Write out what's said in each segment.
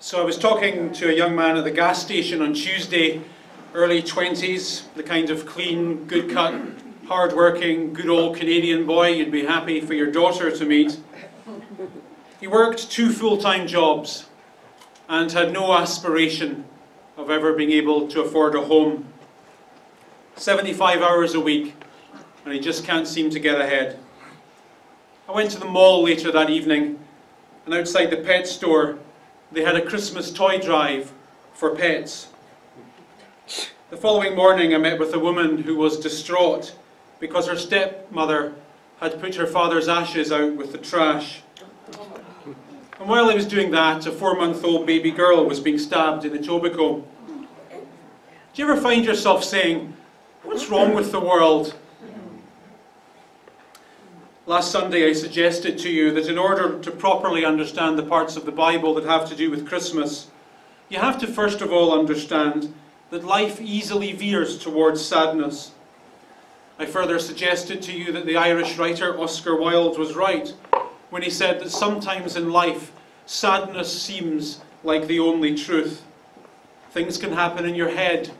So I was talking to a young man at the gas station on Tuesday, early 20s, the kind of clean, good cut, hard-working, good old Canadian boy you'd be happy for your daughter to meet. He worked 2 full-time jobs and had no aspiration of ever being able to afford a home. 75 hours a week, and he just can't seem to get ahead. I went to the mall later that evening, and outside the pet store they had a Christmas toy drive for pets. The following morning I met with a woman who was distraught because her stepmother had put her father's ashes out with the trash. And while I was doing that, a 4-month-old baby girl was being stabbed in Etobicoke. Do you ever find yourself saying, "What's wrong with the world?" Last Sunday I suggested to you that in order to properly understand the parts of the Bible that have to do with Christmas, you have to first of all understand that life easily veers towards sadness. I further suggested to you that the Irish writer Oscar Wilde was right when he said that sometimes in life sadness seems like the only truth. Things can happen in your head,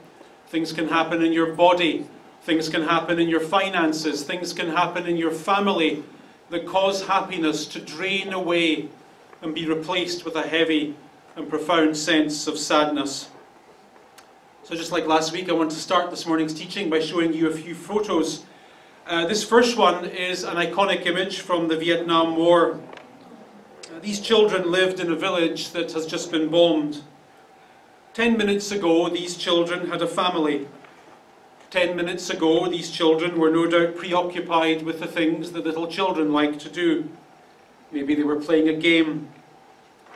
things can happen in your body, things can happen in your finances, things can happen in your family that cause happiness to drain away and be replaced with a heavy and profound sense of sadness. So just like last week, I want to start this morning's teaching by showing you a few photos. This first one is an iconic image from the Vietnam War. These children lived in a village that has just been bombed. 10 minutes ago, these children had a family. 10 minutes ago, these children were no doubt preoccupied with the things that little children like to do. Maybe they were playing a game.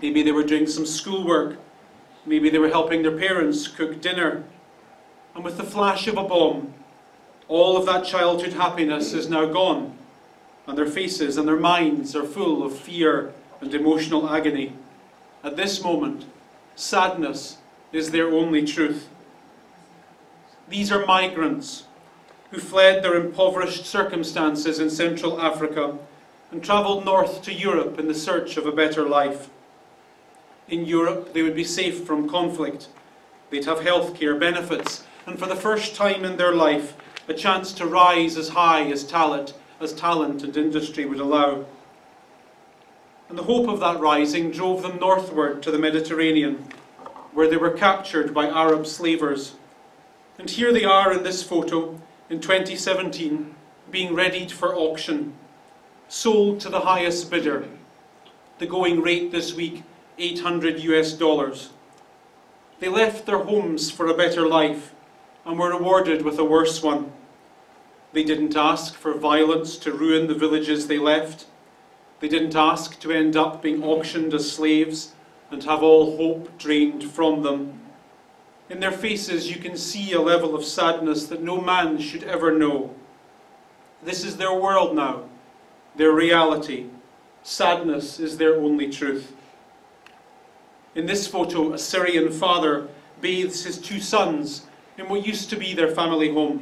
Maybe they were doing some schoolwork. Maybe they were helping their parents cook dinner. And with the flash of a bomb, all of that childhood happiness is now gone. And their faces and their minds are full of fear and emotional agony. At this moment, sadness is their only truth. These are migrants who fled their impoverished circumstances in Central Africa and travelled north to Europe in the search of a better life. In Europe, they would be safe from conflict. They'd have healthcare benefits, and for the first time in their life, a chance to rise as high as talent and industry would allow. And the hope of that rising drove them northward to the Mediterranean, where they were captured by Arab slavers. And here they are in this photo, in 2017, being readied for auction, sold to the highest bidder. The going rate this week, $800 US. They left their homes for a better life and were rewarded with a worse one. They didn't ask for violence to ruin the villages they left. They didn't ask to end up being auctioned as slaves and have all hope drained from them. In their faces you can see a level of sadness that no man should ever know. This is their world now, their reality. Sadness is their only truth. In this photo, a Syrian father bathes his 2 sons in what used to be their family home.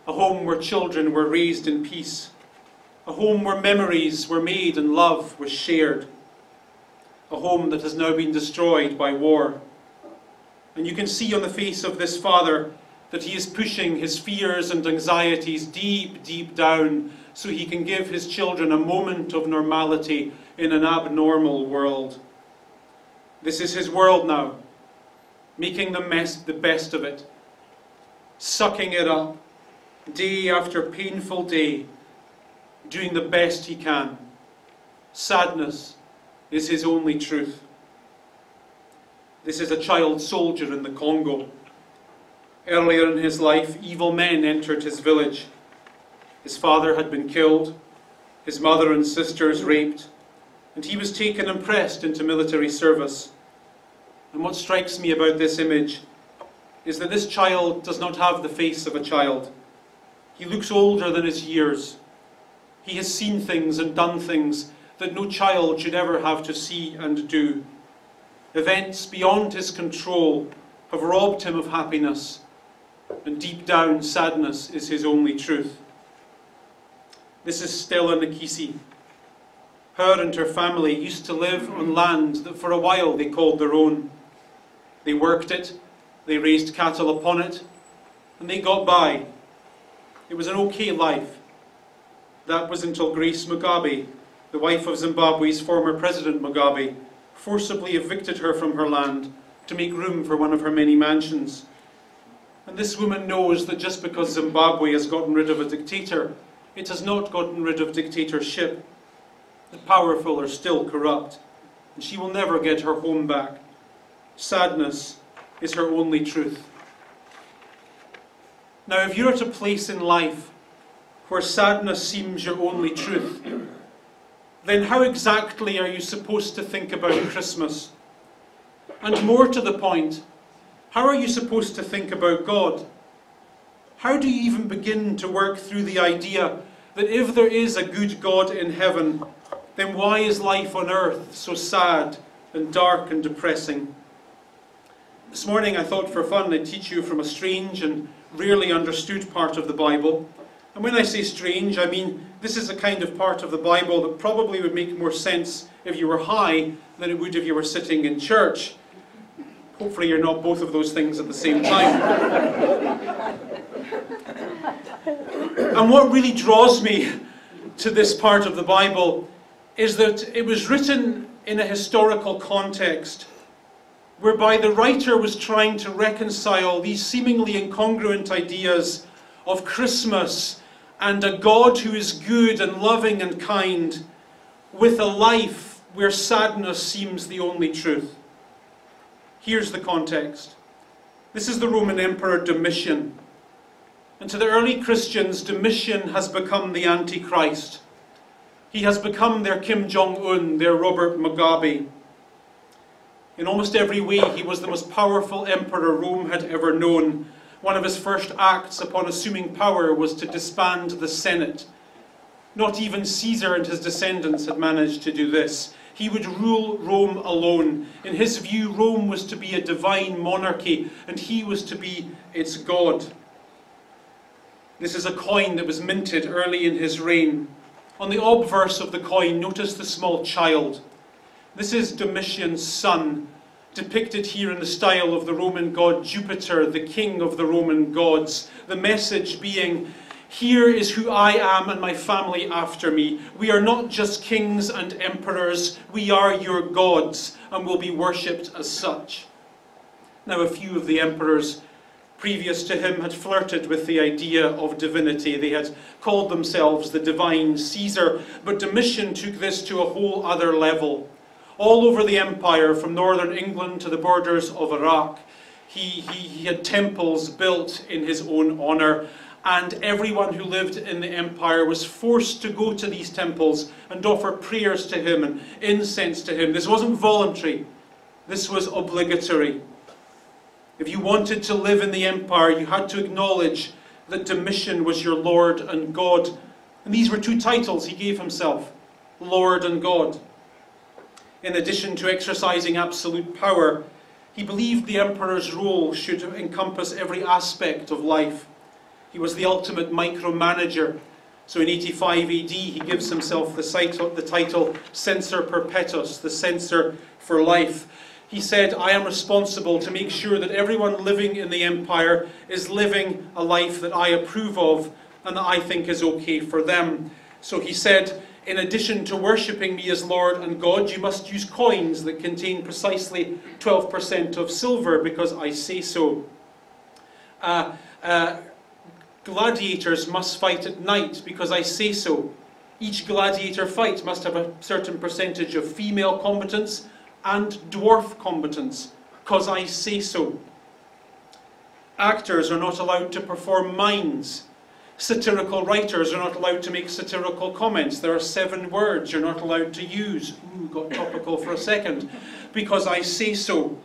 A home where children were raised in peace. A home where memories were made and love was shared. A home that has now been destroyed by war. And you can see on the face of this father that he is pushing his fears and anxieties deep, deep down so he can give his children a moment of normality in an abnormal world. This is his world now, making the best of it, sucking it up, day after painful day, doing the best he can. Sadness is his only truth. This is a child soldier in the Congo. Earlier in his life, evil men entered his village. His father had been killed, his mother and sisters raped, and he was taken and pressed into military service. And what strikes me about this image is that this child does not have the face of a child. He looks older than his years. He has seen things and done things that no child should ever have to see and do. Events beyond his control have robbed him of happiness, and deep down sadness is his only truth. This is Stella Nakisi. Her and her family used to live on land that for a while they called their own. They worked it, they raised cattle upon it, and they got by. It was an okay life. That was until Grace Mugabe, the wife of Zimbabwe's former President Mugabe, forcibly evicted her from her land to make room for one of her many mansions. And this woman knows that just because Zimbabwe has gotten rid of a dictator, it has not gotten rid of dictatorship. The powerful are still corrupt, and she will never get her home back. Sadness is her only truth. Now, if you're at a place in life where sadness seems your only truth, then how exactly are you supposed to think about Christmas? And more to the point, how are you supposed to think about God? How do you even begin to work through the idea that if there is a good God in heaven, then why is life on earth so sad and dark and depressing? This morning I thought for fun I'd teach you from a strange and rarely understood part of the Bible. And when I say strange, I mean this is a kind of part of the Bible that probably would make more sense if you were high than it would if you were sitting in church. Hopefully you're not both of those things at the same time. And what really draws me to this part of the Bible is that it was written in a historical context whereby the writer was trying to reconcile these seemingly incongruent ideas of Christmas and a God who is good and loving and kind with a life where sadness seems the only truth. Here's the context. This is the Roman Emperor Domitian. And to the early Christians, Domitian has become the Antichrist. He has become their Kim Jong-un, their Robert Mugabe. In almost every way, he was the most powerful emperor Rome had ever known. One of his first acts upon assuming power was to disband the Senate. Not even Caesar and his descendants had managed to do this. He would rule Rome alone. In his view, Rome was to be a divine monarchy, and he was to be its god. This is a coin that was minted early in his reign. On the obverse of the coin, notice the small child. This is Domitian's son, depicted here in the style of the Roman god Jupiter, the king of the Roman gods. The message being, here is who I am and my family after me. We are not just kings and emperors, we are your gods and will be worshipped as such. Now, a few of the emperors previous to him had flirted with the idea of divinity. They had called themselves the divine Caesar, but Domitian took this to a whole other level. All over the empire, from northern England to the borders of Iraq, he had temples built in his own honour, and everyone who lived in the empire was forced to go to these temples and offer prayers to him and incense to him. This wasn't voluntary, this was obligatory. If you wanted to live in the empire, you had to acknowledge that Domitian was your Lord and God. And these were two titles he gave himself, Lord and God. In addition to exercising absolute power, he believed the emperor's role should encompass every aspect of life. He was the ultimate micromanager. So in 85 AD, he gives himself the title Censor Perpetuus, the censor for life. He said, I am responsible to make sure that everyone living in the empire is living a life that I approve of and that I think is okay for them. So he said, in addition to worshipping me as Lord and God, you must use coins that contain precisely 12% of silver because I say so. Gladiators must fight at night because I say so. Each gladiator fight must have a certain percentage of female combatants and dwarf combatants, because I say so. Actors are not allowed to perform mimes. Satirical writers are not allowed to make satirical comments. There are 7 words you're not allowed to use. Ooh, got topical for a second. Because I say so.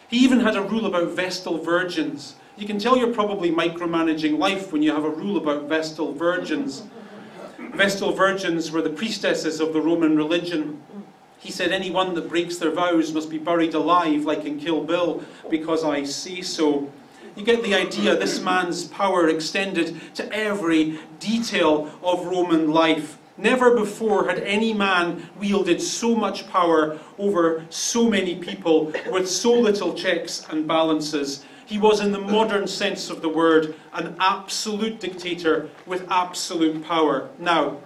He even had a rule about Vestal virgins. You can tell you're probably micromanaging life when you have a rule about Vestal virgins. Vestal virgins were the priestesses of the Roman religion. He said anyone that breaks their vows must be buried alive, like in Kill Bill, because I say so. You get the idea. This man's power extended to every detail of Roman life. Never before had any man wielded so much power over so many people with so little checks and balances. He was, in the modern sense of the word, an absolute dictator with absolute power. Now,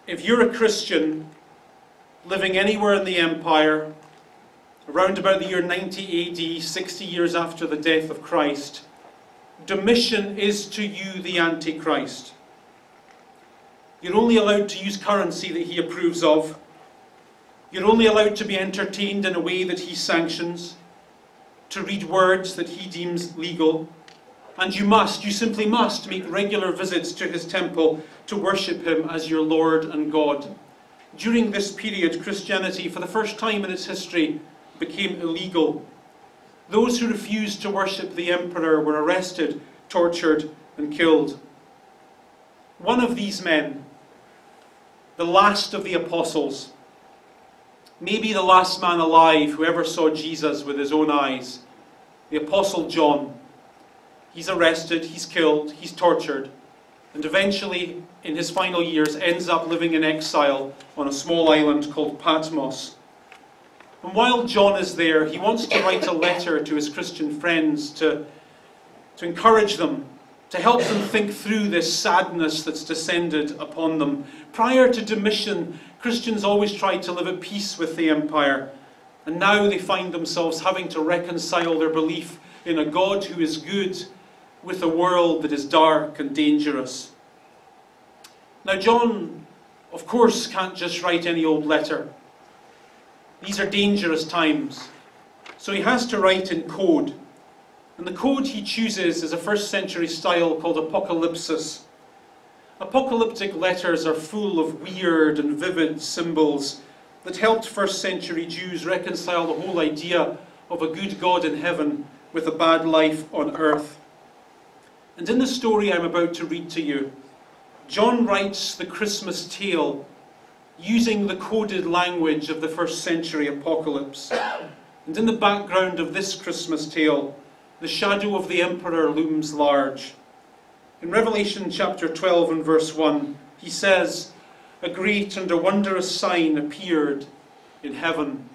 if you're a Christian living anywhere in the empire, around about the year 90 AD, 60 years after the death of Christ, Domitian is to you the Antichrist. You're only allowed to use currency that he approves of. You're only allowed to be entertained in a way that he sanctions, to read words that he deems legal. And you simply must make regular visits to his temple to worship him as your Lord and God. During this period, Christianity, for the first time in its history, became illegal. Those who refused to worship the emperor were arrested, tortured, and killed. One of these men, the last of the apostles, maybe the last man alive who ever saw Jesus with his own eyes, the Apostle John, he's arrested, he's killed, he's tortured, and eventually, in his final years, ends up living in exile on a small island called Patmos. And while John is there, he wants to write a letter to his Christian friends to encourage them, to help them think through this sadness that's descended upon them. Prior to Domitian, Christians always tried to live at peace with the empire, and now they find themselves having to reconcile their belief in a God who is good with a world that is dark and dangerous. Now John, of course, can't just write any old letter. These are dangerous times. So he has to write in code. And the code he chooses is a first century style called apocalypsis. Apocalyptic letters are full of weird and vivid symbols that helped first century Jews reconcile the whole idea of a good God in heaven with a bad life on earth. And in the story I'm about to read to you, John writes the Christmas tale using the coded language of the first century apocalypse. And in the background of this Christmas tale, the shadow of the emperor looms large. In Revelation chapter 12 and verse 1, he says, "A great and a wondrous sign appeared in heaven."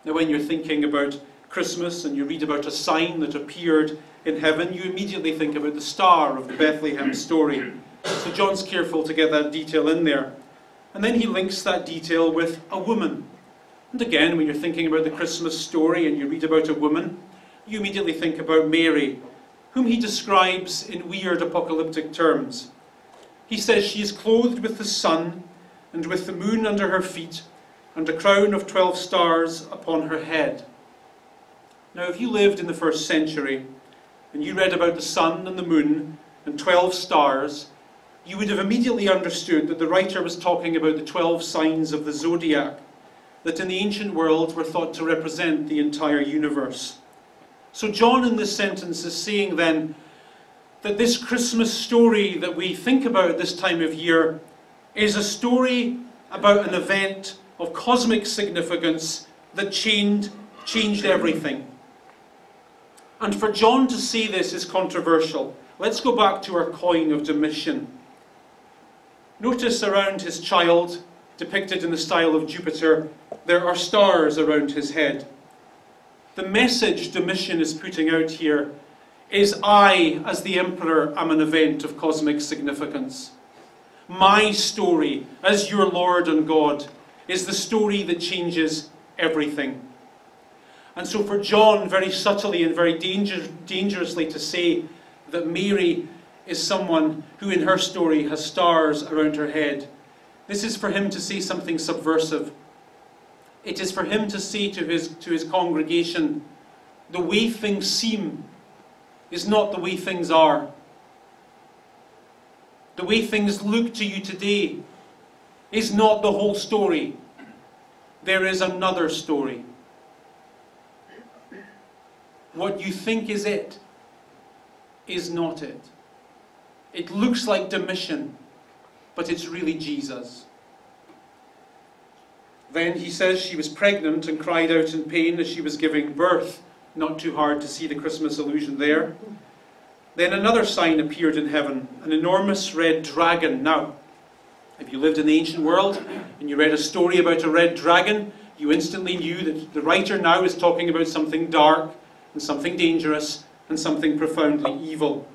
Now when you're thinking about Christmas and you read about a sign that appeared in heaven, you immediately think about the star of the Bethlehem story. So John's careful to get that detail in there. And then he links that detail with a woman. And again, when you're thinking about the Christmas story and you read about a woman, you immediately think about Mary, whom he describes in weird apocalyptic terms. He says she is clothed with the sun and with the moon under her feet and a crown of 12 stars upon her head. Now, if you lived in the first century and you read about the sun and the moon and 12 stars, you would have immediately understood that the writer was talking about the 12 signs of the zodiac, that in the ancient world were thought to represent the entire universe. So John in this sentence is saying then that this Christmas story that we think about at this time of year is a story about an event of cosmic significance that changed everything. And for John to say this is controversial. Let's go back to our coin of Domitian. Notice around his child, depicted in the style of Jupiter, there are stars around his head. The message Domitian is putting out here is, I, as the emperor, am an event of cosmic significance. My story, as your Lord and God, is the story that changes everything. And so for John, very subtly and very dangerously to say that Mary is someone who in her story has stars around her head, this is for him to say something subversive. It is for him to say to his congregation, the way things seem is not the way things are. The way things look to you today is not the whole story. There is another story. What you think is it is not it. It looks like Domitian, but it's really Jesus. Then he says she was pregnant and cried out in pain as she was giving birth. Not too hard to see the Christmas allusion there. Then another sign appeared in heaven, an enormous red dragon. Now, If you lived in the ancient world and you read a story about a red dragon, you instantly knew that the writer now is talking about something dark and something dangerous and something profoundly evil.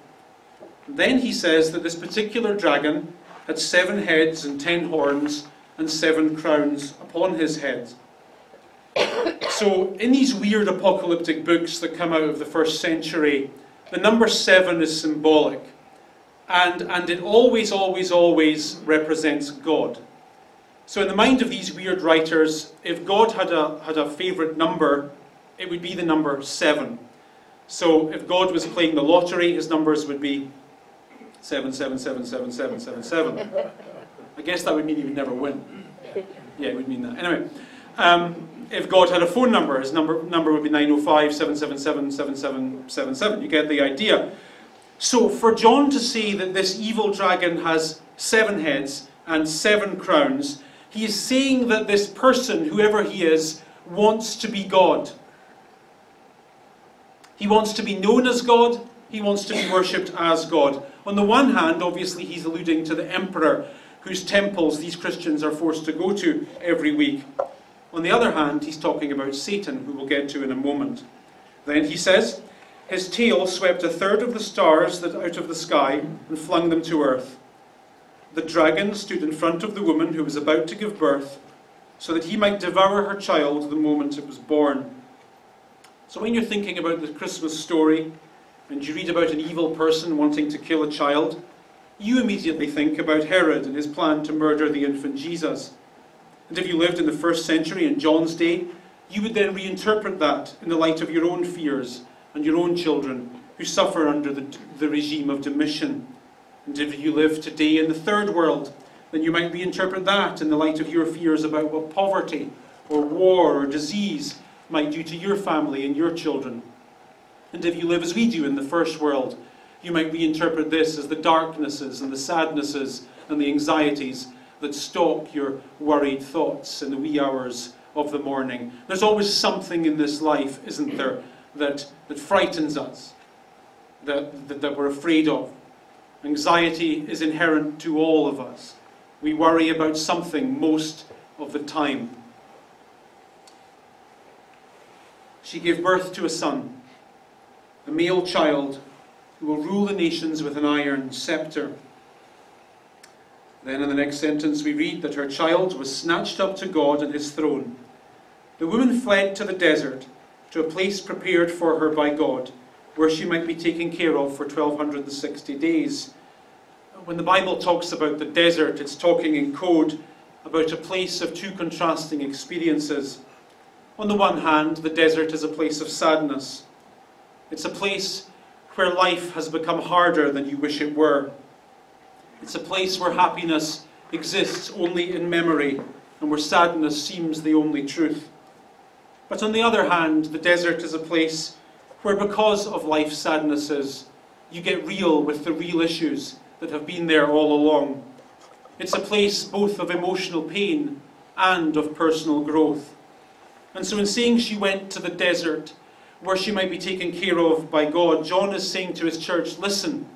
And then he says that this particular dragon had 7 heads and 10 horns and 7 crowns upon his head. So in these weird apocalyptic books that come out of the 1st century, the number 7 is symbolic. And it always, always, always represents God. So in the mind of these weird writers, if God had a favourite number, it would be the number 7. So if God was playing the lottery, his numbers would be 7777777. I guess that would mean he would never win. Yeah, it would mean that. Anyway, if God had a phone number, his number would be 905-777-7777. You get the idea. So for John to say that this evil dragon has 7 heads and 7 crowns, he is saying that this person, whoever he is, wants to be God. He wants to be known as God. He wants to be worshipped as God. On the one hand, obviously, he's alluding to the emperor, whose temples these Christians are forced to go to every week. On the other hand, he's talking about Satan, who we'll get to in a moment. Then he says, his tail swept 1/3 of the stars that out of the sky and flung them to earth. The dragon stood in front of the woman who was about to give birth, so that he might devour her child the moment it was born. So when you're thinking about the Christmas story, and you read about an evil person wanting to kill a child, you immediately think about Herod and his plan to murder the infant Jesus. And if you lived in the 1st century in John's day, you would then reinterpret that in the light of your own fears and your own children who suffer under the regime of Domitian. And if you live today in the 3rd world, then you might reinterpret that in the light of your fears about what poverty or war or disease might do to your family and your children. And if you live as we do in the 1st world, you might reinterpret this as the darknesses and the sadnesses and the anxieties that stalk your worried thoughts in the wee hours of the morning. There's always something in this life, isn't there, that frightens us, that we're afraid of. Anxiety is inherent to all of us. We worry about something most of the time. She gave birth to a son, a male child, who will rule the nations with an iron scepter. Then in the next sentence we read that her child was snatched up to God and his throne. The woman fled to the desert, to a place prepared for her by God, where she might be taken care of for 1260 days. When the Bible talks about the desert, it's talking in code about a place of 2 contrasting experiences. On the one hand, the desert is a place of sadness. It's a place where life has become harder than you wish it were. It's a place where happiness exists only in memory and where sadness seems the only truth. But on the other hand, the desert is a place where, because of life's sadnesses, you get real with the real issues that have been there all along. It's a place both of emotional pain and of personal growth. And so in saying she went to the desert, where she might be taken care of by God, John is saying to his church, listen,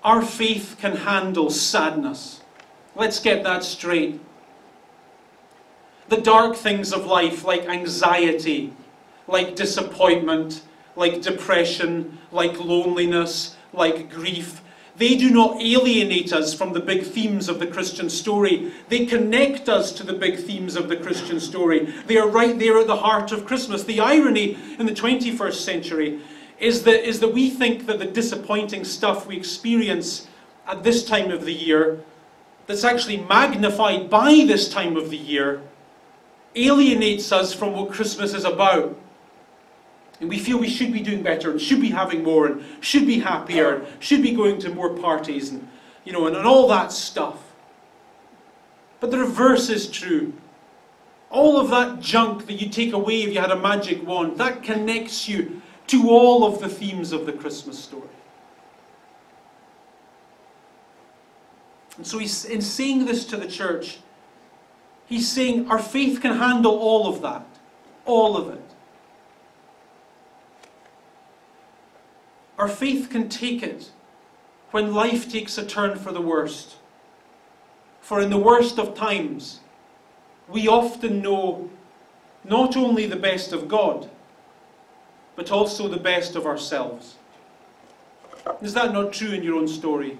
our faith can handle sadness. Let's get that straight. The dark things of life, like anxiety, like disappointment, like depression, like loneliness, like grief, they do not alienate us from the big themes of the Christian story. They connect us to the big themes of the Christian story. They are right there at the heart of Christmas. The irony in the 21st century is that we think that the disappointing stuff we experience at this time of the year, that's actually magnified by this time of the year, alienates us from what Christmas is about. And we feel we should be doing better, and should be having more, and should be happier, and should be going to more parties, and all that stuff. But the reverse is true. All of that junk that you take away if you had a magic wand, that connects you to all of the themes of the Christmas story. And so he's, in saying this to the church, he's saying our faith can handle all of that. All of it. Our faith can take it when life takes a turn for the worst. For in the worst of times, we often know not only the best of God, but also the best of ourselves. Is that not true in your own story?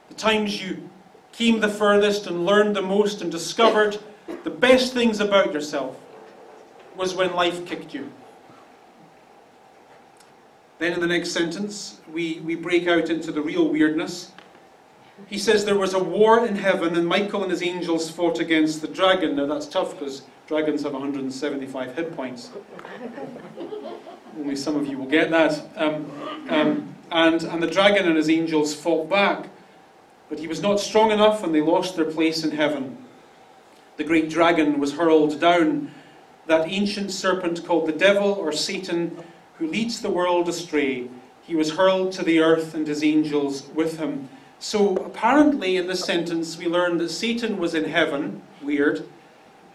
The times you came the furthest and learned the most and discovered the best things about yourself was when life kicked you. Then in the next sentence, we break out into the real weirdness. He says there was a war in heaven and Michael and his angels fought against the dragon. Now that's tough because dragons have 175 hit points. Only some of you will get that. And the dragon and his angels fought back. But he was not strong enough and they lost their place in heaven. The great dragon was hurled down, that ancient serpent called the devil or Satan, who leads the world astray. He was hurled to the earth and his angels with him. So apparently in this sentence we learn that Satan was in heaven, weird,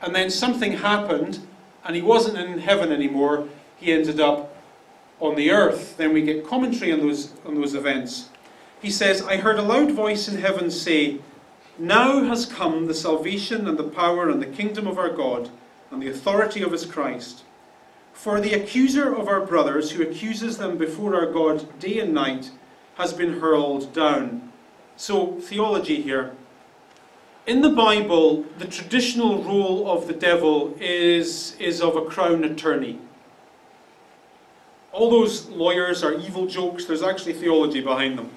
and then something happened and he wasn't in heaven anymore, he ended up on the earth. Then we get commentary on those events. He says, I heard a loud voice in heaven say, now has come the salvation and the power and the kingdom of our God and the authority of his Christ. For the accuser of our brothers, who accuses them before our God day and night, has been hurled down. So, theology here. In the Bible, the traditional role of the devil is of a crown attorney. All those lawyers are evil jokes, there's actually theology behind them.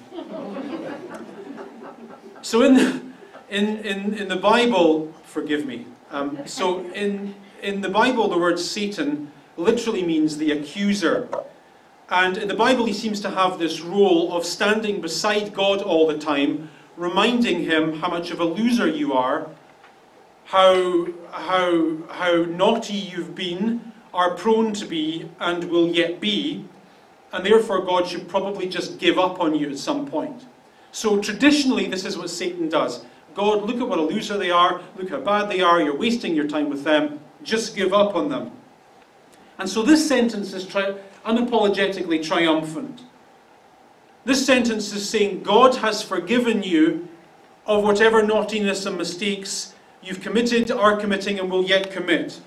So in the Bible, forgive me, so in the Bible the word Satan literally means the accuser. And in the Bible he seems to have this role of standing beside God all the time, reminding him how much of a loser you are, how naughty you've been, are prone to be, and will yet be, and therefore God should probably just give up on you at some point. So traditionally this is what Satan does. God, look at what a loser they are, look how bad they are, you're wasting your time with them, just give up on them. And so this sentence is unapologetically triumphant. This sentence is saying God has forgiven you of whatever naughtiness and mistakes you've committed, are committing, and will yet commit.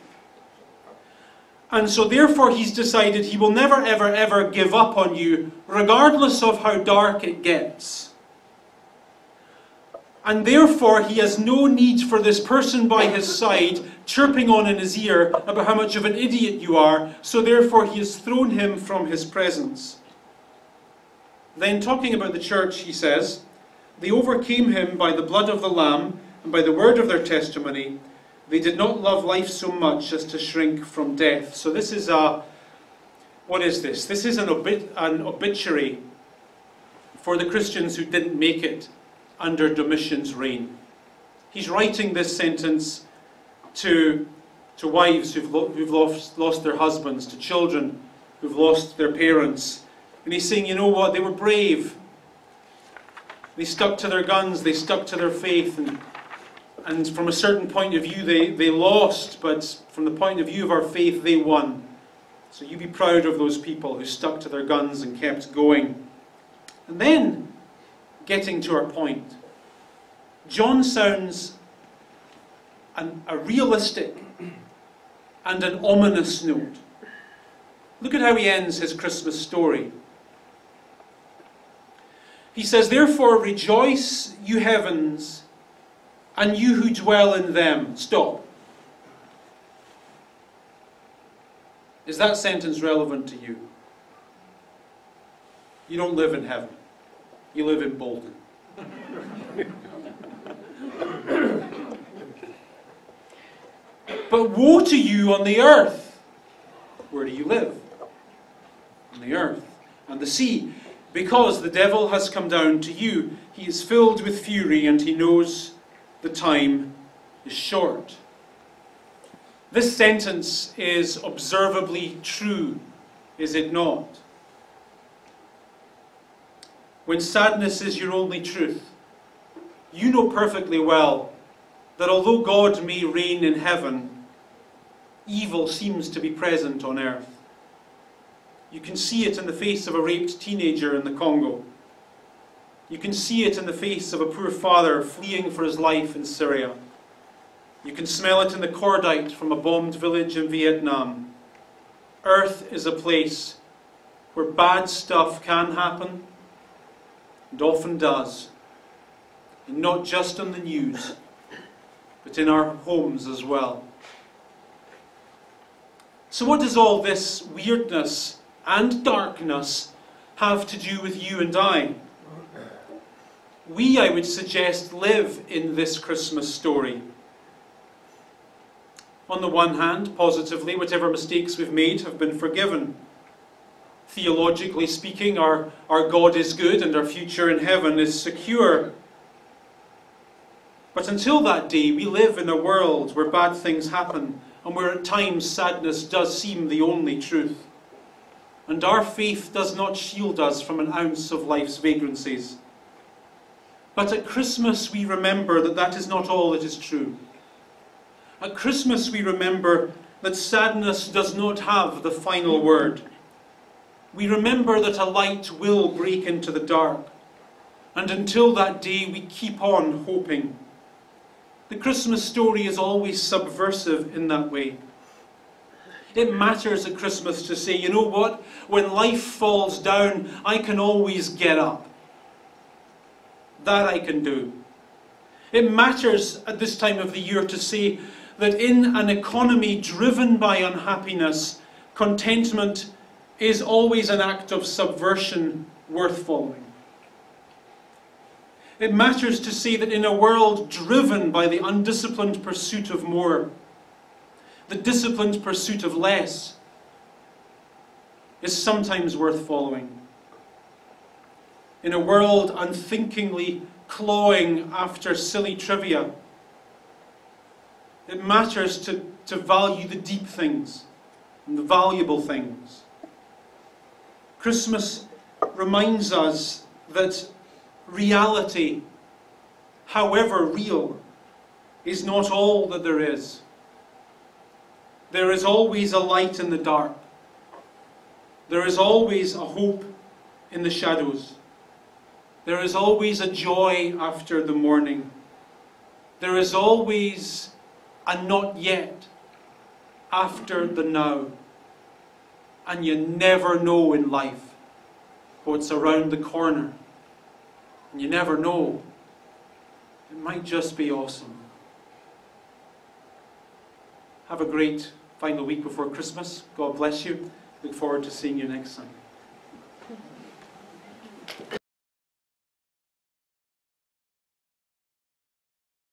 And so therefore he's decided he will never ever ever give up on you, regardless of how dark it gets. And therefore he has no need for this person by his side chirping on in his ear about how much of an idiot you are, so therefore he has thrown him from his presence. Then talking about the church, he says, they overcame him by the blood of the Lamb and by the word of their testimony. They did not love life so much as to shrink from death. So this is what is this? This is an obituary for the Christians who didn't make it under Domitian's reign. He's writing this sentence to wives who've lost their husbands, to children who've lost their parents. And he's saying, you know what, they were brave. They stuck to their guns, they stuck to their faith, and from a certain point of view they lost, but from the point of view of our faith they won. So you be proud of those people who stuck to their guns and kept going. And then, getting to our point, John sounds a realistic and an ominous note. Look at how he ends his Christmas story. He says, therefore rejoice, you heavens, and you who dwell in them. Stop. Is that sentence relevant to you? You don't live in heaven. You live in Bolton. But woe to you on the earth. Where do you live? On the earth and the sea. Because the devil has come down to you. He is filled with fury and he knows the time is short. This sentence is observably true, is it not? When sadness is your only truth, you know perfectly well that although God may reign in heaven, evil seems to be present on earth. You can see it in the face of a raped teenager in the Congo. You can see it in the face of a poor father fleeing for his life in Syria. You can smell it in the cordite from a bombed village in Vietnam. Earth is a place where bad stuff can happen, and often does. And not just on the news, but in our homes as well. So what does all this weirdness and darkness have to do with you and I? We, I would suggest, live in this Christmas story. On the one hand, positively, whatever mistakes we've made have been forgiven. Theologically speaking, our God is good and our future in heaven is secure. But until that day, we live in a world where bad things happen and where at times sadness does seem the only truth. And our faith does not shield us from an ounce of life's vagrancies. But at Christmas we remember that that is not all that is true. At Christmas we remember that sadness does not have the final word. We remember that a light will break into the dark. And until that day we keep on hoping. The Christmas story is always subversive in that way. It matters at Christmas to say, you know what? When life falls down, I can always get up. That I can do. It matters at this time of the year to say that in an economy driven by unhappiness, contentment is always an act of subversion worth following. It matters to say that in a world driven by the undisciplined pursuit of more, the disciplined pursuit of less is sometimes worth following. In a world unthinkingly clawing after silly trivia, it matters to value the deep things and the valuable things. Christmas reminds us that reality, however real, is not all that there is. There is always a light in the dark. There is always a hope in the shadows. There is always a joy after the mourning. There is always a not yet after the now. And you never know in life what's around the corner. And you never know. It might just be awesome. Have a great final week before Christmas. God bless you. Look forward to seeing you next time.